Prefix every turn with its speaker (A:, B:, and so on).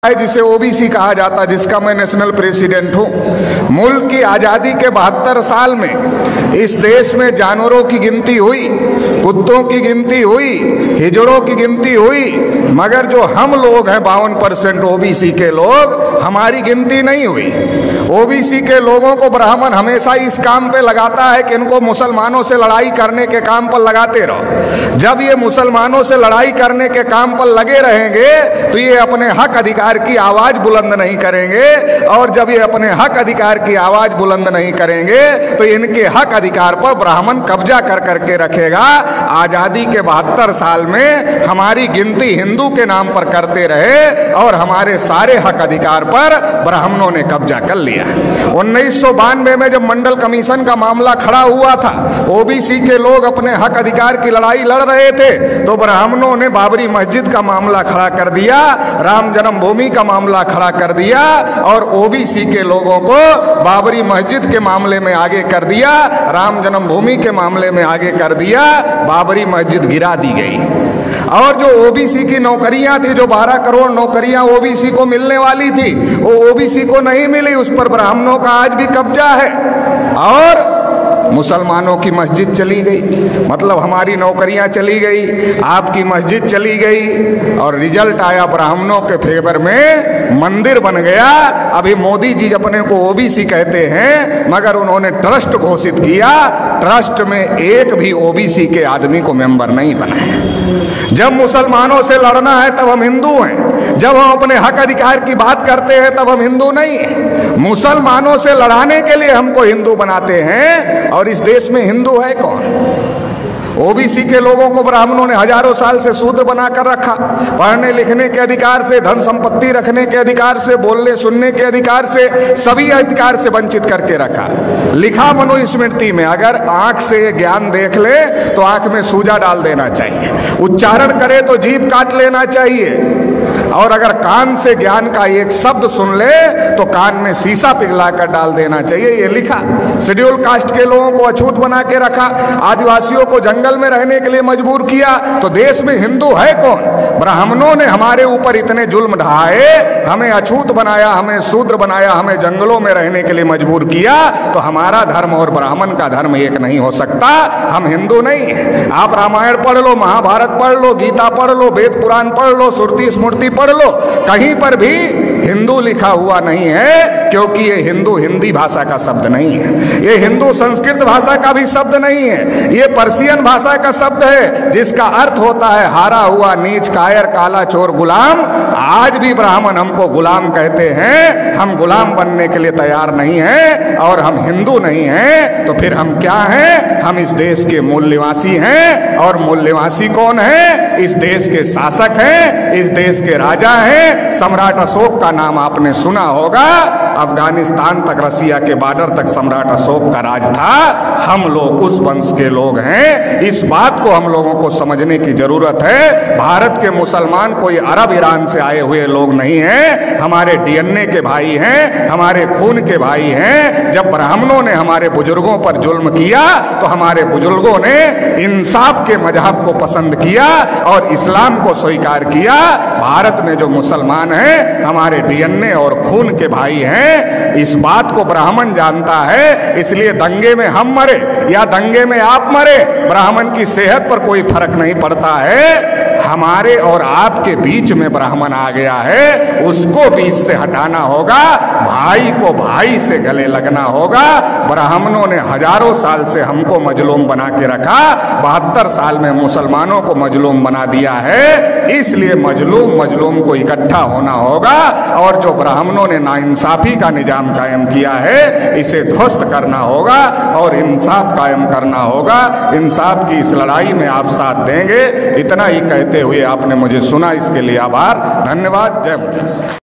A: जिसे ओबीसी कहा जाता, जिसका मैं नेशनल प्रेसिडेंट हूं। मुल्क की आज़ादी के 72 साल में इस देश में जानवरों की गिनती हुई, कुत्तों की गिनती हुई, हिजड़ों की गिनती हुई, मगर जो हम लोग हैं 52% ओबीसी के लोग, हमारी गिनती नहीं हुई। ओबीसी के लोगों को ब्राह्मण हमेशा इस काम पे लगाता है कि इनको मुसलमानों से लड़ाई करने के काम पर लगाते रहो। जब ये मुसलमानों से लड़ाई करने के काम पर लगे रहेंगे तो ये अपने हक अधिकार की आवाज बुलंद नहीं करेंगे, और जब ये अपने हक अधिकार की आवाज बुलंद नहीं करेंगे तो इनके हक अधिकार पर ब्राह्मण कब्जा कर करके रखेगा। आजादी के 72 साल में हमारी गिनती हिंदू के नाम पर करते रहे और हमारे सारे हक अधिकार पर ब्राह्मणों ने कब्जा कर लिया। 1992 में जब मंडल कमीशन का मामला खड़ा हुआ था, ओबीसी के लोग अपने हक अधिकार की लड़ाई लड़ रहे थे, तो ब्राह्मणों ने बाबरी मस्जिद का मामला खड़ा कर दिया, राम जन्मभूमि का मामला खड़ा कर दिया, और ओबीसी के लोगों को बाबरी मस्जिद के मामले में आगे कर दिया, राम जन्मभूमि के मामले में आगे कर दिया। बाबरी मस्जिद गिरा दी गई। और जो ओबीसी की नौकरियां थी, जो 12 करोड़ नौकरियां ओबीसी को मिलने वाली थी, वो ओबीसी को नहीं मिली, उस पर ब्राह्मणों का आज भी कब्जा है। और मुसलमानों की मस्जिद चली गई, मतलब हमारी नौकरियां चली गई, आपकी मस्जिद चली गई, और रिजल्ट आया ब्राह्मणों के फेवर में, मंदिर बन गया। अभी मोदी जी अपने को ओबीसी कहते हैं, मगर उन्होंने ट्रस्ट घोषित किया, ट्रस्ट में एक भी ओबीसी के आदमी को मेंबर नहीं बनाए। जब मुसलमानों से लड़ना है तब हम हिंदू हैं, जब हम अपने हक अधिकार की बात करते हैं तब हम हिंदू नहीं हैं। मुसलमानों से लड़ाने के लिए हमको हिंदू बनाते हैं, और इस देश में हिंदू है कौन? ओबीसी के लोगों को ब्राह्मणों ने हजारों साल से शूद्र बनाकर रखा, पढ़ने लिखने के अधिकार से, धन संपत्ति रखने के अधिकार से, बोलने सुनने के अधिकार से, सभी अधिकार से वंचित करके रखा। लिखा मनुस्मृति में, अगर आंख से ज्ञान देख ले तो आंख में सूजा डाल देना चाहिए, उच्चारण करे तो जीभ काट लेना चाहिए, और अगर कान से ज्ञान का एक शब्द सुन ले तो कान में शीशा पिघलाकर डाल देना चाहिए, ये लिखा। शेड्यूल कास्ट के लोगों को अछूत बना के रखा, आदिवासियों को जंगल में रहने के लिए मजबूर किया। तो देश में हिंदू है कौन? ब्राह्मणों ने हमारे ऊपर इतने जुल्म ढाए, हमें अछूत बनाया, हमें शूद्र बनाया, हमें जंगलों में रहने के लिए मजबूर किया। तो हमारा धर्म और ब्राह्मण का धर्म एक नहीं हो सकता, हम हिंदू नहीं हैं। आप रामायण पढ़ लो, महाभारत पढ़ लो, गीता पढ़ लो, वेद पुराण पढ़ लो, श्रुति स्मृति पढ़ लो, कहीं पर भी हिंदू लिखा हुआ नहीं है, क्योंकि ये हिंदू हिंदी भाषा का शब्द नहीं है, ये हिंदू संस्कृत भाषा का भी शब्द नहीं है, ये पर्शियन भाषा का शब्द है, जिसका अर्थ होता है हारा हुआ, नीच, कायर, काला, चोर, गुलाम। आज भी ब्राह्मण हमको गुलाम कहते हैं, हम गुलाम बनने के लिए तैयार नहीं हैं, और हम हिंदू नहीं हैं, तो फिर हम क्या हैं? हम इस देश के मूल निवासी हैं। और मूल निवासी कौन है? इस देश के शासक हैं, इस देश के राजा हैं। सम्राट अशोक का नाम आपने सुना होगा, अफगानिस्तान तक, रसिया के बॉर्डर तक सम्राट अशोक का राज था। हम लोग उस वंश के लोग हैं। इस बात को हम लोगों को समझने की जरूरत है। भारत के मुसलमान कोई अरब ईरान से आए हुए लोग नहीं हैं, हमारे डीएनए के भाई हैं, हमारे खून के भाई हैं। जब ब्राह्मणों ने हमारे बुजुर्गों पर जुल्म किया तो हमारे बुजुर्गों ने इंसाफ के मजहब को पसंद किया और इस्लाम को स्वीकार किया। भारत में जो मुसलमान हैं हमारे डीएनए और खून के भाई हैं, इस बात को ब्राह्मण जानता है। इसलिए दंगे में हम मरे या दंगे में आप मरे, ब्राह्मण की सेहत पर कोई फर्क नहीं पड़ता है। हमारे और आपके बीच में ब्राह्मण आ गया है, उसको बीच से हटाना होगा, भाई को भाई से गले लगना होगा। ब्राह्मणों ने हजारों साल से हमको मजलूम बना के रखा, 72 साल में मुसलमानों को मजलूम बना दिया है। इसलिए मजलूम को इकट्ठा होना होगा, और जो ब्राह्मणों ने नाइंसाफी का निजाम कायम किया है, इसे ध्वस्त करना होगा और इंसाफ कायम करना होगा। इंसाफ की इस लड़ाई में आप साथ देंगे, इतना ही कहते हुए आपने मुझे सुना, इसके लिए आभार, धन्यवाद। जय मुगल।